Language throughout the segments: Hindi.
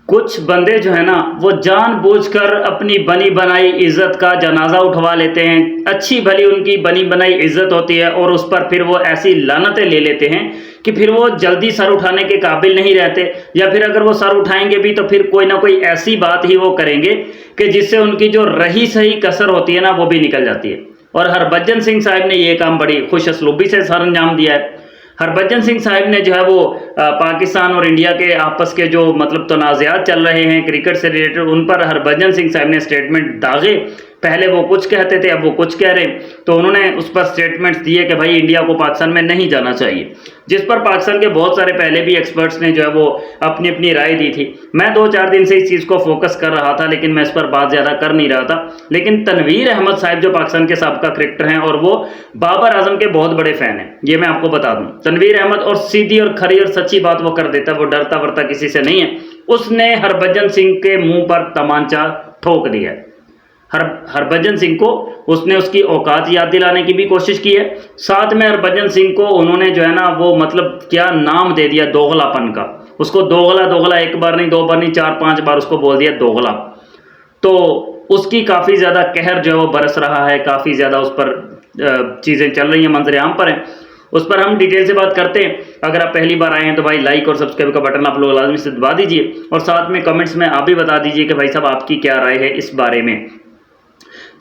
कुछ बंदे जो है ना वो जानबूझकर अपनी बनी बनाई इज्जत का जनाजा उठवा लेते हैं। अच्छी भली उनकी बनी बनाई इज्जत होती है और उस पर फिर वो ऐसी लानतें ले लेते हैं कि फिर वो जल्दी सर उठाने के काबिल नहीं रहते, या फिर अगर वो सर उठाएंगे भी तो फिर कोई ना कोई ऐसी बात ही वो करेंगे कि जिससे उनकी जो रही सही कसर होती है ना वो भी निकल जाती है। और हरभजन सिंह साहब ने ये काम बड़ी खुश असलूबी से सर अंजाम दिया है। हरभजन सिंह साहब ने जो है वो पाकिस्तान और इंडिया के आपस के जो मतलब तनाज़ात चल रहे हैं क्रिकेट से रिलेटेड, उन पर हरभजन सिंह साहब ने स्टेटमेंट दागे। पहले वो कुछ कहते थे, अब वो कुछ कह रहे, तो उन्होंने उस पर स्टेटमेंट्स दिए कि भाई इंडिया को पाकिस्तान में नहीं जाना चाहिए, जिस पर पाकिस्तान के बहुत सारे पहले भी एक्सपर्ट्स ने जो है वो अपनी अपनी राय दी थी। मैं 2-4 दिन से इस चीज़ को फोकस कर रहा था, लेकिन मैं इस पर बात ज़्यादा कर नहीं रहा था। लेकिन तनवीर अहमद साहब जो पाकिस्तान के साबका क्रिकेटर हैं और वो बाबर आजम के बहुत बड़े फ़ैन हैं, ये मैं आपको बता दूं। तनवीर अहमद और सीधी और खरी और सच्ची बात वो कर देता है, वो डरता वरता किसी से नहीं है। उसने हरभजन सिंह के मुंह पर तमांचा ठोक दिया है। हरभजन सिंह को उसने उसकी औकात याद दिलाने की भी कोशिश की है। साथ में हरभजन सिंह को उन्होंने जो है ना वो मतलब क्या नाम दे दिया दोगलापन का। उसको दोगला एक बार नहीं, 2 बार नहीं, 4-5 बार उसको बोल दिया दोगला। तो उसकी काफ़ी ज़्यादा कहर जो है वो बरस रहा है, काफ़ी ज़्यादा उस पर चीज़ें चल रही हैं, मंजर आम पर हैं। उस पर हम डिटेल से बात करते हैं। अगर आप पहली बार आए हैं तो भाई लाइक और सब्सक्राइब का बटन आप लोग लाजमी से दबा दीजिए, और साथ में कमेंट्स में आप भी बता दीजिए कि भाई साहब आपकी क्या राय है इस बारे में।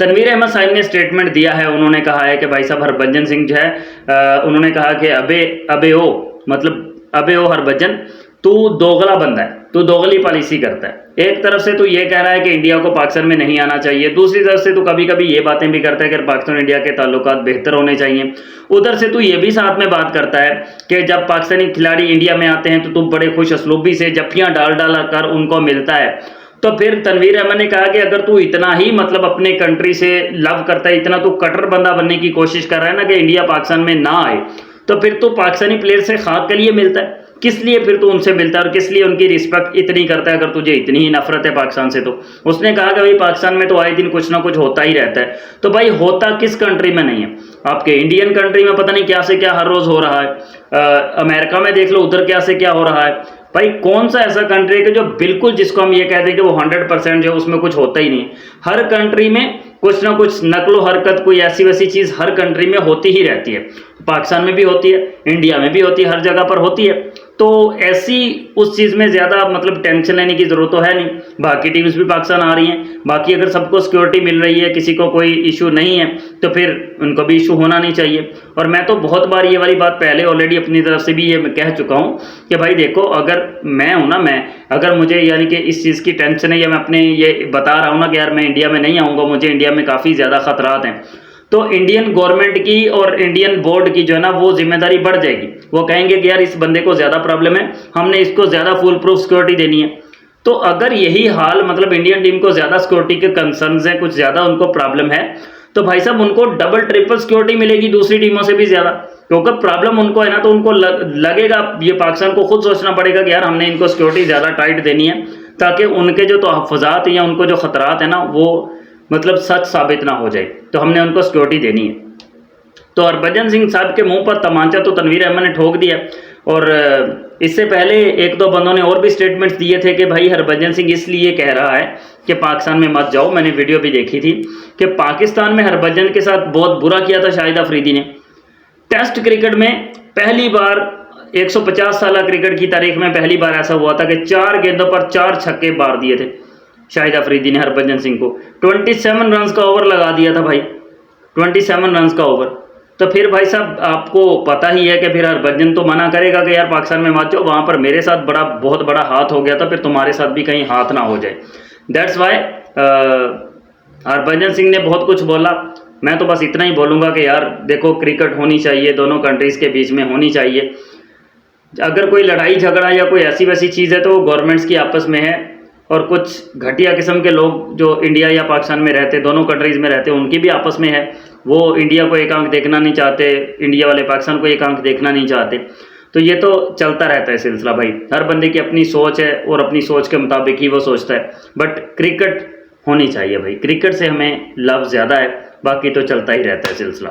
तनवीर अहमद साहब ने स्टेटमेंट दिया है। उन्होंने कहा है कि भाई साहब हरभजन सिंह जो है उन्होंने कहा कि अबे ओ हरभजन, तू दोगला बंदा है, तू दोगली पॉलिसी करता है। एक तरफ से तू ये कह रहा है कि इंडिया को पाकिस्तान में नहीं आना चाहिए, दूसरी तरफ से तू कभी कभी ये बातें भी करता है कि पाकिस्तान इंडिया के ताल्लुकात बेहतर होने चाहिए। उधर से तू ये भी साथ में बात करता है कि जब पाकिस्तानी खिलाड़ी इंडिया में आते हैं तो तू बड़े खुश असलूबी से जफ्फियाँ डाल कर उनको मिलता है। तो फिर तनवीर अहमद ने कहा कि अगर तू इतना ही मतलब अपने कंट्री से लव करता है, इतना तू कट्टर बंदा बनने की कोशिश कर रहा है ना कि इंडिया पाकिस्तान में ना आए, तो फिर तू पाकिस्तानी प्लेयर से खाक के लिए मिलता है। किस लिए फिर तू उनसे मिलता है और किस लिए उनकी रिस्पेक्ट इतनी करता है अगर तुझे इतनी ही नफरत है पाकिस्तान से? तो उसने कहा कि भाई पाकिस्तान में तो आए दिन कुछ ना कुछ होता ही रहता है। तो भाई होता किस कंट्री में नहीं है? आपके इंडियन कंट्री में पता नहीं क्या से क्या हर रोज़ हो रहा है। अमेरिका में देख लो, उधर क्या से क्या हो रहा है। भाई कौन सा ऐसा कंट्री है कि जो बिल्कुल जिसको हम ये कहते हैं कि वो 100% जो उसमें कुछ होता ही नहीं। हर कंट्री में कुछ ना कुछ नकलो हरकत, कोई ऐसी वैसी चीज़ हर कंट्री में होती ही रहती है। पाकिस्तान में भी होती है, इंडिया में भी होती है, हर जगह पर होती है। तो ऐसी उस चीज़ में ज़्यादा मतलब टेंशन लेने की ज़रूरत तो है नहीं। बाकी टीम्स भी पाकिस्तान आ रही हैं, बाकी अगर सबको सिक्योरिटी मिल रही है, किसी को कोई इशू नहीं है, तो फिर उनको भी इशू होना नहीं चाहिए। और मैं तो बहुत बार ये वाली बात पहले ऑलरेडी अपनी तरफ से भी ये कह चुका हूँ कि भाई देखो, अगर मैं हूँ ना, अगर मुझे यानी कि इस चीज़ की टेंशन है या मैं अपने ये बता रहा हूँ ना कि यार मैं इंडिया में नहीं आऊँगा, मुझे इंडिया में काफ़ी ज़्यादा खतरात हैं, तो इंडियन गवर्नमेंट की और इंडियन बोर्ड की जो है ना वो जिम्मेदारी बढ़ जाएगी। वो कहेंगे कि यार इस बंदे को ज़्यादा प्रॉब्लम है, हमने इसको ज़्यादा फुल प्रूफ सिक्योरिटी देनी है। तो अगर यही हाल मतलब इंडियन टीम को ज़्यादा सिक्योरिटी के कंसर्न्स हैं, कुछ ज़्यादा उनको प्रॉब्लम है, तो भाई साहब उनको डबल ट्रिपल सिक्योरिटी मिलेगी दूसरी टीमों से भी ज़्यादा। क्योंकि प्रॉब्लम उनको है ना, तो उनको लगेगा, ये पाकिस्तान को खुद सोचना पड़ेगा कि यार हमने इनको सिक्योरिटी ज़्यादा टाइट देनी है ताकि उनके जो तहफ़्फ़ुज़ात या उनको जो ख़तरात है ना वो मतलब सच साबित ना हो जाए, तो हमने उनको सिक्योरिटी देनी है। तो हरभजन सिंह साहब के मुंह पर तमांचा तो तनवीर अहमद ने ठोक दिया। और इससे पहले 1-2 बंदों ने और भी स्टेटमेंट्स दिए थे कि भाई हरभजन सिंह इसलिए कह रहा है कि पाकिस्तान में मत जाओ। मैंने वीडियो भी देखी थी कि पाकिस्तान में हरभजन के साथ बहुत बुरा किया था शाहिद अफरीदी ने। टेस्ट क्रिकेट में पहली बार 150 साल क्रिकेट की तारीख में पहली बार ऐसा हुआ था कि 4 गेंदों पर 4 छक्के मार दिए थे शाहिद अफरीदी ने हरभजन सिंह को। 27 रन का ओवर लगा दिया था भाई, 27 रन का ओवर। तो फिर भाई साहब आपको पता ही है कि फिर हरभजन तो मना करेगा कि यार पाकिस्तान में मत जाओ, वहाँ पर मेरे साथ बहुत बड़ा हाथ हो गया था, फिर तुम्हारे साथ भी कहीं हाथ ना हो जाए। दैट्स वाई हरभजन सिंह ने बहुत कुछ बोला। मैं तो बस इतना ही बोलूँगा कि यार देखो, क्रिकेट होनी चाहिए, दोनों कंट्रीज़ के बीच में होनी चाहिए। अगर कोई लड़ाई झगड़ा या कोई ऐसी वैसी चीज़ है तो वो गवर्नमेंट्स की आपस में है, और कुछ घटिया किस्म के लोग जो इंडिया या पाकिस्तान में रहते, दोनों कंट्रीज़ में रहते, उनकी भी आपस में है। वो इंडिया को एक आंख देखना नहीं चाहते, इंडिया वाले पाकिस्तान को एक आंख देखना नहीं चाहते। तो ये तो चलता रहता है सिलसिला भाई। हर बंदे की अपनी सोच है और अपनी सोच के मुताबिक ही वो सोचता है। बट क्रिकेट होनी चाहिए भाई, क्रिकेट से हमें लव ज़्यादा है, बाकी तो चलता ही रहता है सिलसिला।